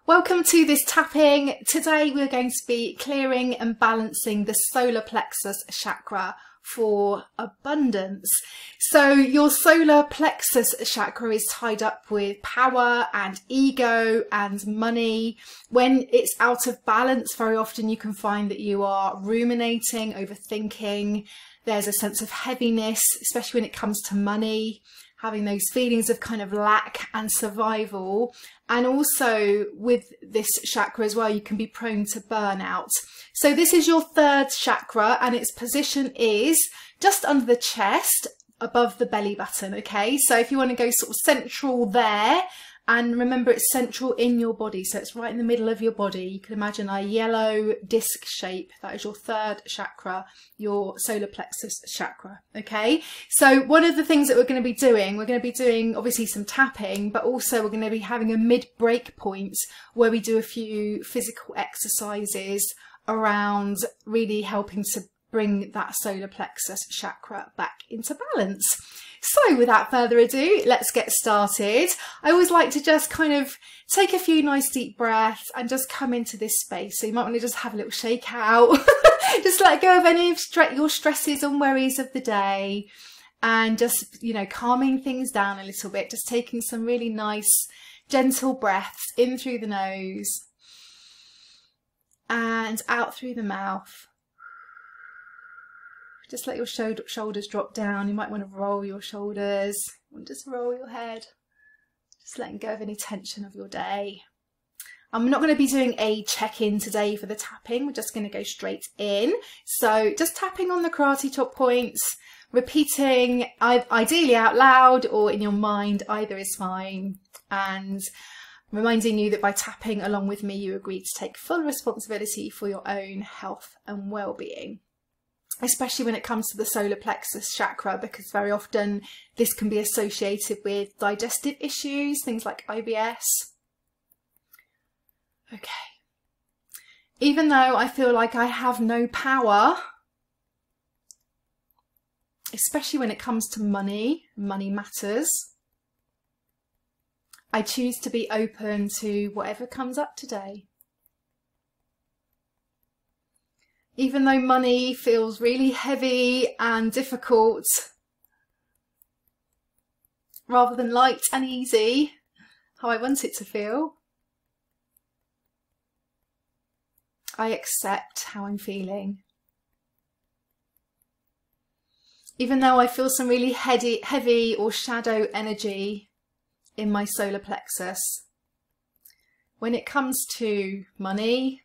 Welcome to this tapping. Today we're going to be clearing and balancing the solar plexus chakra for abundance. So your solar plexus chakra is tied up with power and ego and money. When it's out of balance, very often you can find that you are ruminating, overthinking. There's a sense of heaviness, especially when it comes to money, having those feelings of kind of lack and survival. And also with this chakra as well, you can be prone to burnout. So this is your third chakra and its position is just under the chest, above the belly button, okay? So if you want to go sort of central there, and remember it's central in your body, so it's right in the middle of your body. You can imagine a yellow disc shape. That is your third chakra, your solar plexus chakra, okay? So one of the things that we're going to be doing obviously some tapping, but also we're going to be having a mid-break point where we do a few physical exercises around really helping to bring that solar plexus chakra back into balance. So without further ado, let's get started. I always like to just kind of take a few nice deep breaths and just come into this space. So you might want to just have a little shake out, just let go of any of your stresses and worries of the day, and just, you know, calming things down a little bit, just taking some really nice gentle breaths in through the nose and out through the mouth. Just let your shoulders drop down. You might want to roll your shoulders, just roll your head, just letting go of any tension of your day. I'm not going to be doing a check-in today for the tapping. We're just going to go straight in. So just tapping on the karate chop points, repeating ideally out loud or in your mind, either is fine. And reminding you that by tapping along with me, you agree to take full responsibility for your own health and well-being, especially when it comes to the solar plexus chakra, because very often this can be associated with digestive issues, things like IBS. Okay. Even though I feel like I have no power, especially when it comes to money matters, I choose to be open to whatever comes up today. Even though money feels really heavy and difficult, rather than light and easy, how I want it to feel, I accept how I'm feeling. Even though I feel some really heavy or shadow energy in my solar plexus, when it comes to money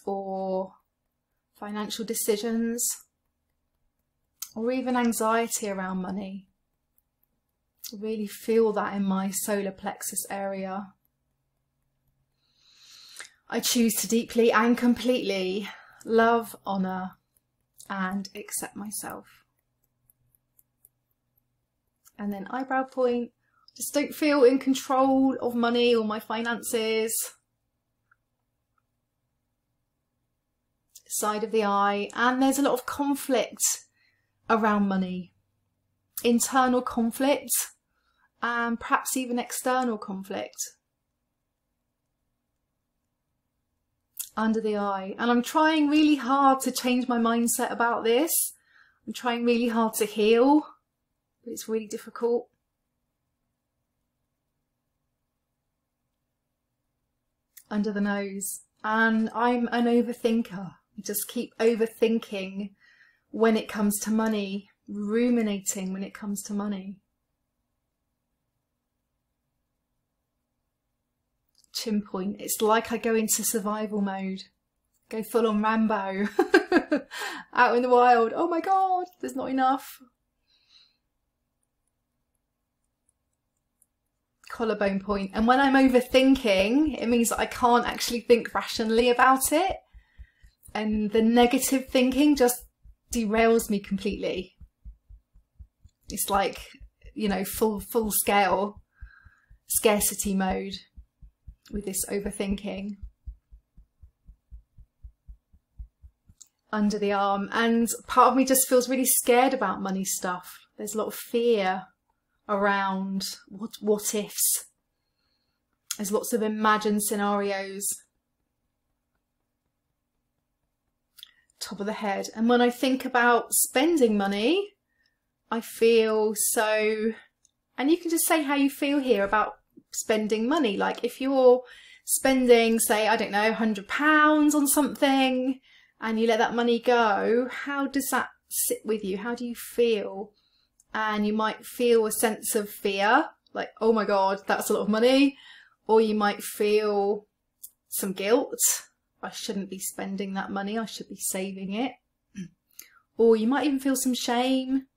or financial decisions, or even anxiety around money, I really feel that in my solar plexus area. I choose to deeply and completely love, honour and accept myself. And then eyebrow point, just don't feel in control of money or my finances. Side of the eye, and there's a lot of conflict around money, internal conflict and perhaps even external conflict. Under the eye, and I'm trying really hard to change my mindset about this. I'm trying really hard to heal, but it's really difficult. Under the nose, and I'm an overthinker. I just keep overthinking when it comes to money, ruminating when it comes to money. Chin point, it's like I go into survival mode, go full on Rambo, out in the wild. Oh my God, there's not enough. Collarbone point, and when I'm overthinking, it means that I can't actually think rationally about it. And the negative thinking just derails me completely. It's like, you know, full scale scarcity mode with this overthinking. Under the arm, and part of me just feels really scared about money stuff. There's a lot of fear around what ifs, There's lots of imagined scenarios. Top of the head. And when I think about spending money, I feel so, and you can just say how you feel here about spending money. Like if you're spending, say, I don't know, £100 on something and you let that money go, how does that sit with you? How do you feel? And you might feel a sense of fear, like, oh my God, that's a lot of money. Or you might feel some guilt. I shouldn't be spending that money. I should be saving it. Or you might even feel some shame.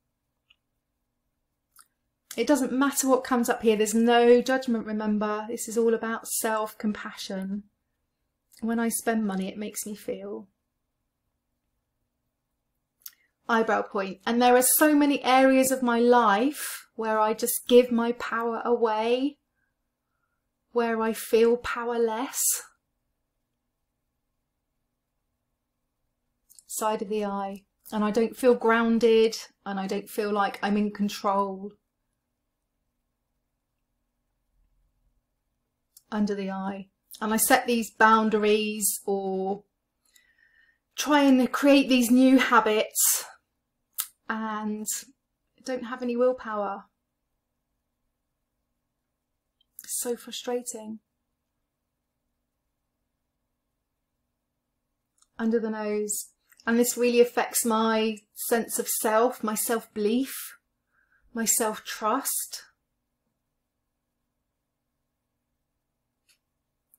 It doesn't matter what comes up here. There's no judgment, remember. This is all about self-compassion. When I spend money, it makes me feel. Eyebrow point. And there are so many areas of my life where I just give my power away, where I feel powerless. Side of the eye. And I don't feel grounded, and I don't feel like I'm in control. Under the eye. And I set these boundaries or try and create these new habits and don't have any willpower. It's so frustrating. Under the nose. And this really affects my sense of self, my self-belief, my self-trust.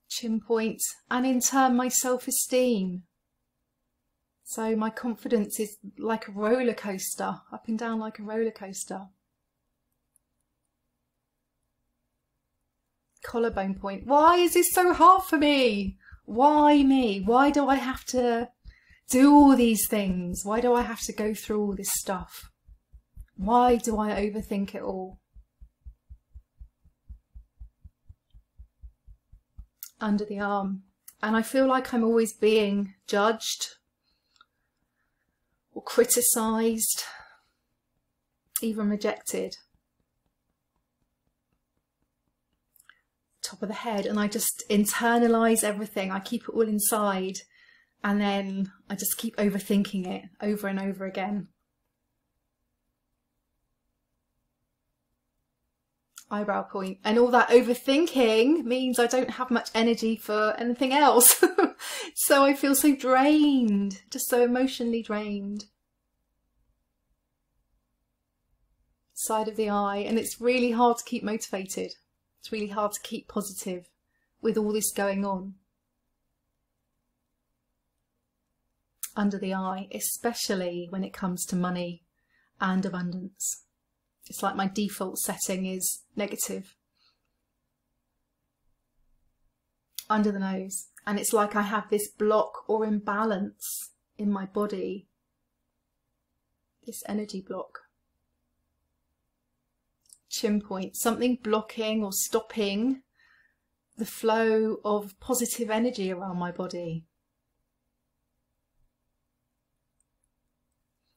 Chin point, and in turn my self-esteem. So my confidence is like a roller coaster, up and down like a roller coaster. Collarbone point. Why is this so hard for me? Why me? Why do I have to do all these things? Why do I have to go through all this stuff? Why do I overthink it all? Under the arm. And I feel like I'm always being judged or criticised, even rejected. Top of the head. And I just internalise everything. I keep it all inside. And then I just keep overthinking it over and over again. Eyebrow point. And all that overthinking means I don't have much energy for anything else. So I feel so drained, just so emotionally drained. Side of the eye. And it's really hard to keep motivated. It's really hard to keep positive with all this going on. Under the eye, especially when it comes to money and abundance. It's like my default setting is negative. Under the nose. And it's like I have this block or imbalance in my body. This energy block. Chin point. Something blocking or stopping the flow of positive energy around my body.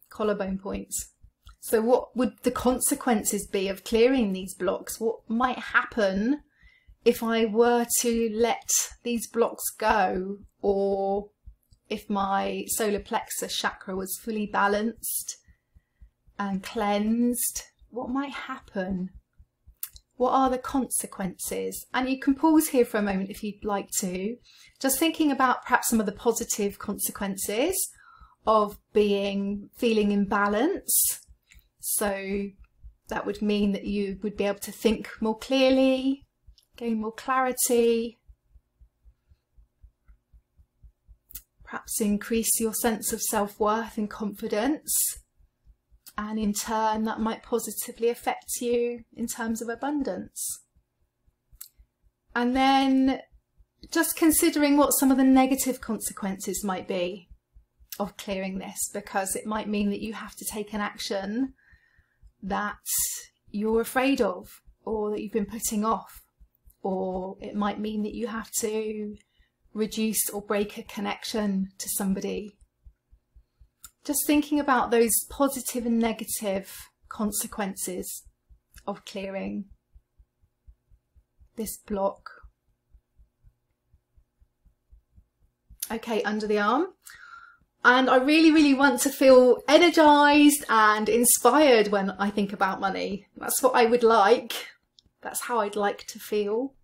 Collarbone points. So what would the consequences be of clearing these blocks? What might happen if I were to let these blocks go, or if my solar plexus chakra was fully balanced and cleansed? What might happen? What are the consequences? And you can pause here for a moment if you'd like to, just thinking about perhaps some of the positive consequences of feeling in balance. So that would mean that you would be able to think more clearly, gain more clarity, perhaps increase your sense of self-worth and confidence, and in turn that might positively affect you in terms of abundance. And then just considering what some of the negative consequences might be of clearing this, because it might mean that you have to take an action that you're afraid of, or that you've been putting off, or it might mean that you have to reduce or break a connection to somebody. Just thinking about those positive and negative consequences of clearing this block Okay, under the arm. And I really, really want to feel energized and inspired when I think about money. That's what I would like. That's how I'd like to feel.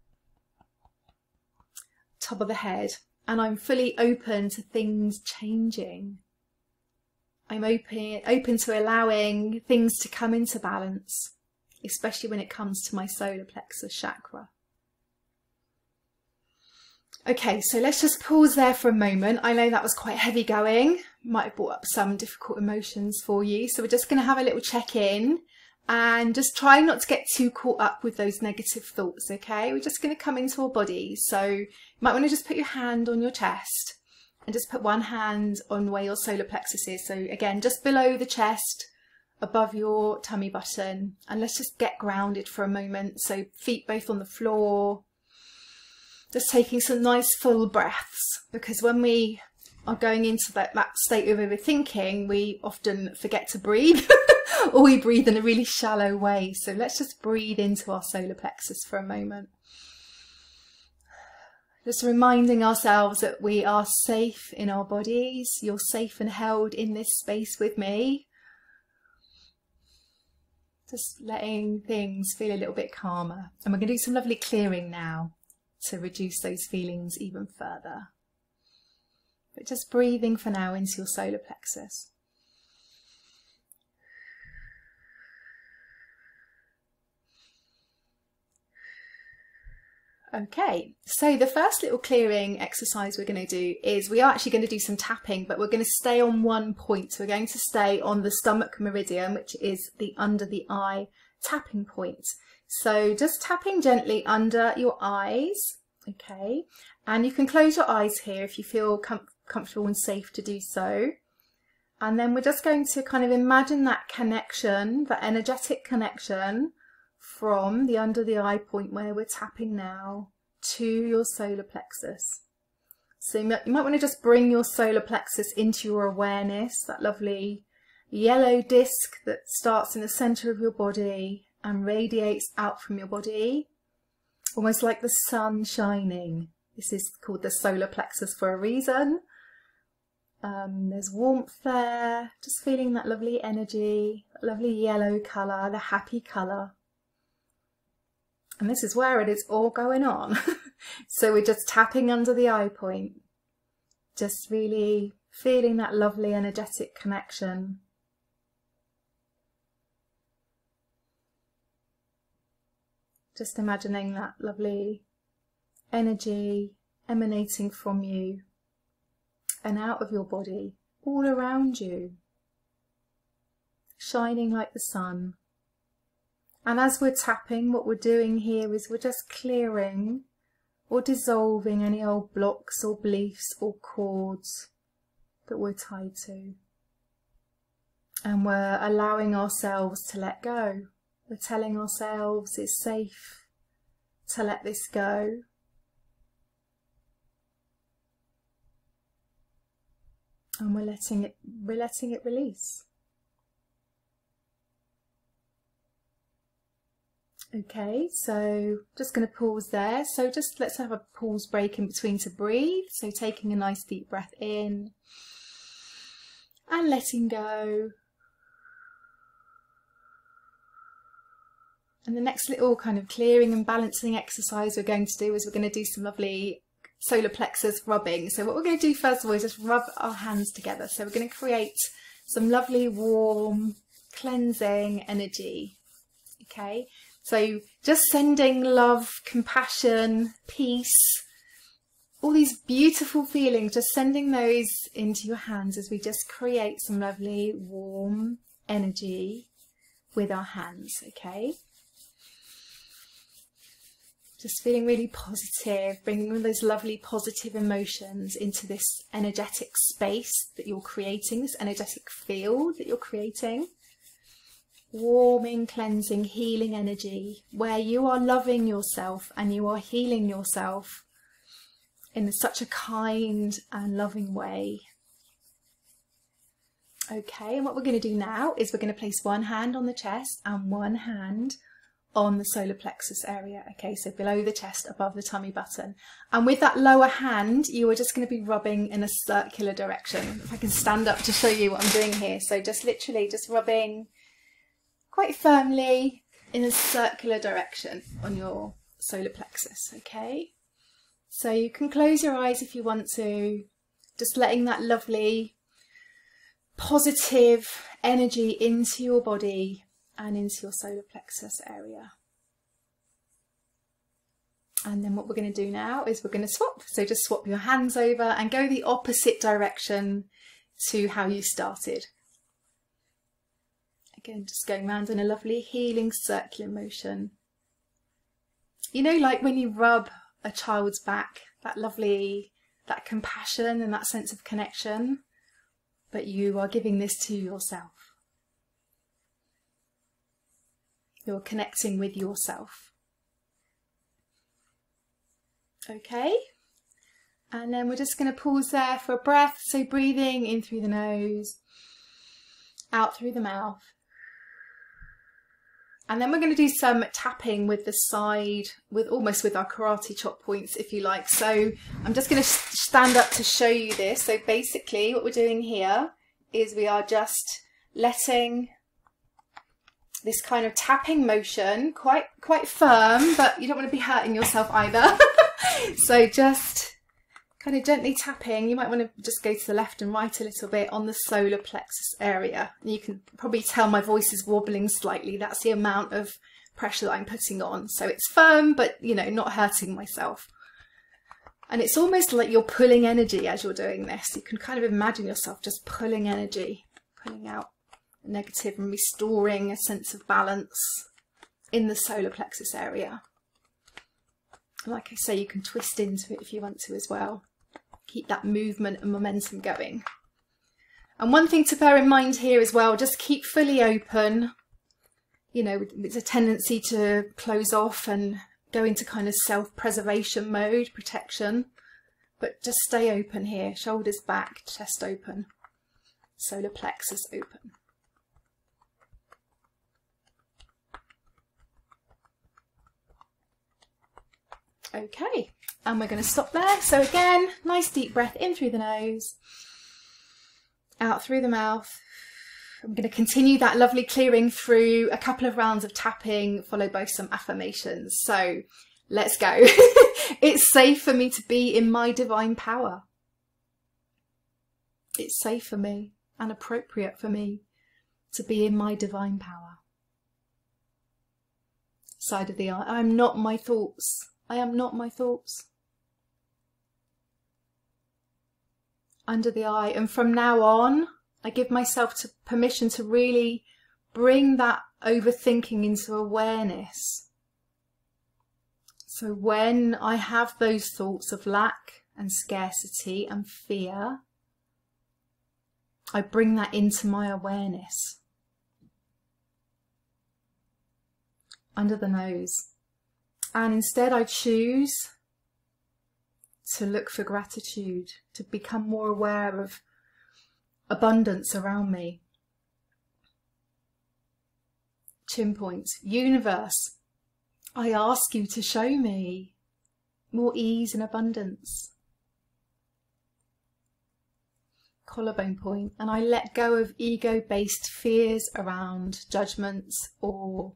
Top of the head. And I'm fully open to things changing. I'm open to allowing things to come into balance, especially when it comes to my solar plexus chakra. Okay, so let's just pause there for a moment. I know that was quite heavy going, might have brought up some difficult emotions for you. So we're just going to have a little check-in and just try not to get too caught up with those negative thoughts, okay? We're just going to come into our body. So you might want to just put your hand on your chest and just put one hand on where your solar plexus is. So again, just below the chest, above your tummy button. And let's just get grounded for a moment. So feet both on the floor. Just taking some nice full breaths, because when we are going into that state of overthinking, we often forget to breathe or we breathe in a really shallow way. So let's just breathe into our solar plexus for a moment. Just reminding ourselves that we are safe in our bodies. You're safe and held in this space with me. Just letting things feel a little bit calmer. And we're going to do some lovely clearing now to reduce those feelings even further. But just breathing for now into your solar plexus. Okay, so the first little clearing exercise we're going to do is we are actually going to do some tapping, but we're going to stay on one point. So we're going to stay on the stomach meridian, which is the under the eye tapping point. So just tapping gently under your eyes, okay? And you can close your eyes here if you feel comfortable and safe to do so. And then we're just going to kind of imagine that connection, that energetic connection from the under the eye point where we're tapping now to your solar plexus. So you might want to just bring your solar plexus into your awareness, that lovely yellow disc that starts in the center of your body and radiates out from your body, almost like the sun shining. This is called the solar plexus for a reason. There's warmth there, just feeling that lovely energy, that lovely yellow colour, the happy colour. And this is where it is all going on. So we're just tapping under the eye point, just really feeling that lovely energetic connection. Just imagining that lovely energy emanating from you and out of your body, all around you, shining like the sun. And as we're tapping, what we're doing here is we're just clearing or dissolving any old blocks or beliefs or cords that we're tied to. And we're allowing ourselves to let go. We're telling ourselves it's safe to let this go. And we're letting it release. Okay, so just going to pause there. So just let's have a pause break in between to breathe. So taking a nice deep breath in and letting go. And the next little kind of clearing and balancing exercise we're going to do is we're going to do some lovely solar plexus rubbing. So what we're going to do first of all is just rub our hands together. So we're going to create some lovely warm cleansing energy. Okay, so just sending love, compassion, peace, all these beautiful feelings, just sending those into your hands as we just create some lovely warm energy with our hands. Okay, just feeling really positive, bringing all those lovely positive emotions into this energetic space that you're creating, this energetic field that you're creating. Warming, cleansing, healing energy where you are loving yourself and you are healing yourself in such a kind and loving way. Okay, and what we're going to do now is we're going to place one hand on the chest and one hand on the solar plexus area. Okay, so below the chest, above the tummy button. And with that lower hand, you are just going to be rubbing in a circular direction. If I can stand up to show you what I'm doing here. So just literally just rubbing quite firmly in a circular direction on your solar plexus. Okay, so you can close your eyes if you want to, just letting that lovely positive energy into your body and into your solar plexus area. And then what we're going to do now is we're going to swap. So just swap your hands over and go the opposite direction to how you started. Again, just going around in a lovely healing circular motion. You know, like when you rub a child's back, that lovely, that compassion and that sense of connection, but you are giving this to yourself. You're connecting with yourself. Okay, and then we're just going to pause there for a breath. So breathing in through the nose, out through the mouth. And then we're going to do some tapping with the side, almost with our karate chop points, if you like. So I'm just going to stand up to show you this. So basically what we're doing here is we are just letting this kind of tapping motion, quite firm, but you don't want to be hurting yourself either. So just kind of gently tapping. You might want to just go to the left and right a little bit on the solar plexus area. You can probably tell my voice is wobbling slightly. That's the amount of pressure that I'm putting on. So it's firm, but you know, not hurting myself. And it's almost like you're pulling energy as you're doing this. You can kind of imagine yourself just pulling energy, pulling out negative and restoring a sense of balance in the solar plexus area. Like I say, you can twist into it if you want to as well. Keep that movement and momentum going. And one thing to bear in mind here as well, just keep fully open. You know, it's a tendency to close off and go into kind of self-preservation mode, protection. But just stay open here, shoulders back, chest open, solar plexus open. Okay, and we're going to stop there. So again, nice deep breath in through the nose, out through the mouth. I'm going to continue that lovely clearing through a couple of rounds of tapping, followed by some affirmations. So let's go. It's safe for me to be in my divine power. It's safe for me and appropriate for me to be in my divine power. Side of the eye. I'm not my thoughts. I am not my thoughts. Under the eye. And from now on, I give myself permission to really bring that overthinking into awareness. So when I have those thoughts of lack and scarcity and fear, I bring that into my awareness. Under the nose. And instead I choose to look for gratitude, to become more aware of abundance around me. Chin points. Universe, I ask you to show me more ease and abundance. Collarbone point. And I let go of ego-based fears around judgments or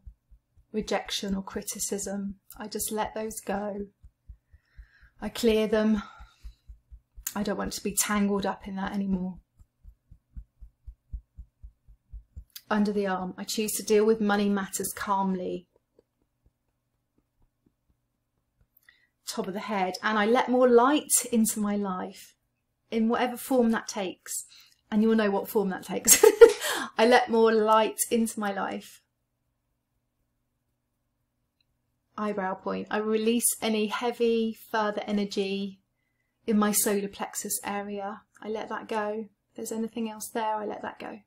rejection or criticism. I just let those go. I clear them. I don't want to be tangled up in that anymore. Under the arm, I choose to deal with money matters calmly. Top of the head, and I let more light into my life in whatever form that takes. And you'll know what form that takes. I let more light into my life. Eyebrow point. I release any heavy further energy in my solar plexus area. I let that go. If there's anything else there, I let that go.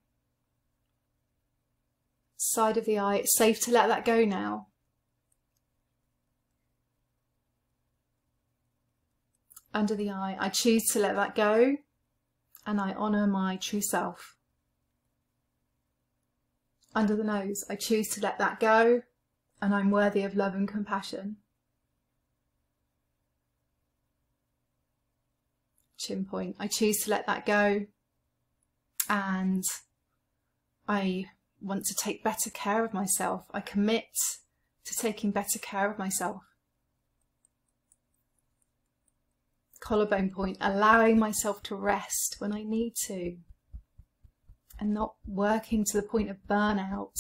Side of the eye. It's safe to let that go now. Under the eye. I choose to let that go, and I honour my true self. Under the nose. I choose to let that go, and I'm worthy of love and compassion. Chin point. I choose to let that go, and I want to take better care of myself. I commit to taking better care of myself. Collarbone point. Allowing myself to rest when I need to, and not working to the point of burnout.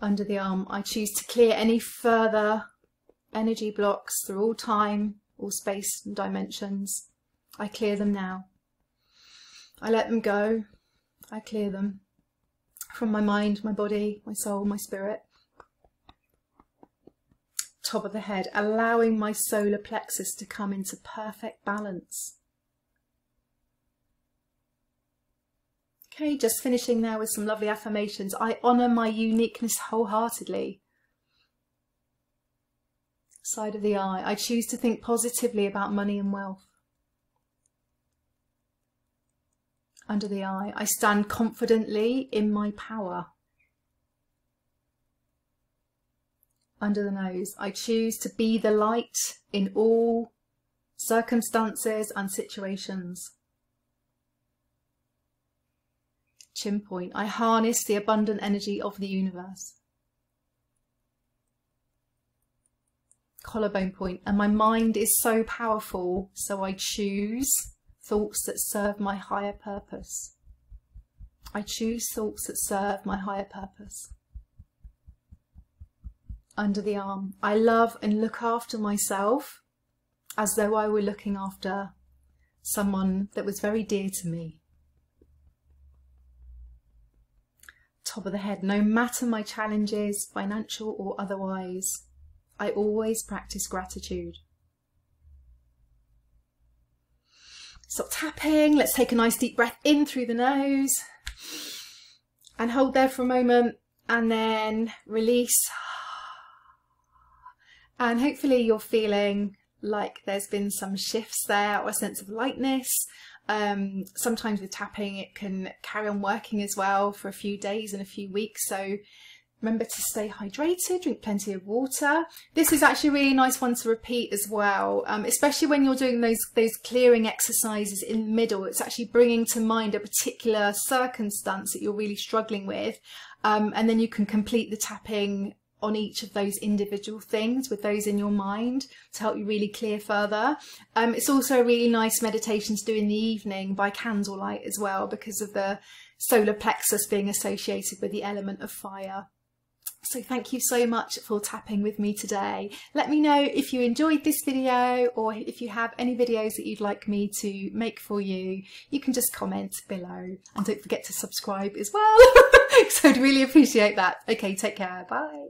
Under the arm, I choose to clear any further energy blocks through all time, all space and dimensions. I clear them now. I let them go. I clear them from my mind, my body, my soul, my spirit. Top of the head, allowing my solar plexus to come into perfect balance. Okay, just finishing there with some lovely affirmations. I honour my uniqueness wholeheartedly. Side of the eye, I choose to think positively about money and wealth. Under the eye, I stand confidently in my power. Under the nose, I choose to be the light in all circumstances and situations. Chin point, I harness the abundant energy of the universe. Collarbone point, and my mind is so powerful, so I choose thoughts that serve my higher purpose. I choose thoughts that serve my higher purpose. Under the arm, I love and look after myself as though I were looking after someone that was very dear to me. Top of the head, no matter my challenges, financial or otherwise, I always practice gratitude. Stop tapping. Let's take a nice deep breath in through the nose and hold there for a moment, and then release. And hopefully you're feeling like there's been some shifts there, or a sense of lightness. Sometimes with tapping it can carry on working as well for a few days and a few weeks, so remember to stay hydrated, drink plenty of water. This is actually a really nice one to repeat as well, especially when you're doing those clearing exercises in the middle. It's actually bringing to mind a particular circumstance that you're really struggling with, and then you can complete the tapping on each of those individual things with those in your mind to help you really clear further. It's also a really nice meditation to do in the evening by candlelight as well, because of the solar plexus being associated with the element of fire. So thank you so much for tapping with me today. Let me know if you enjoyed this video, or if you have any videos that you'd like me to make for you. You can just comment below, and don't forget to subscribe as well. So I'd really appreciate that. Okay, take care. Bye.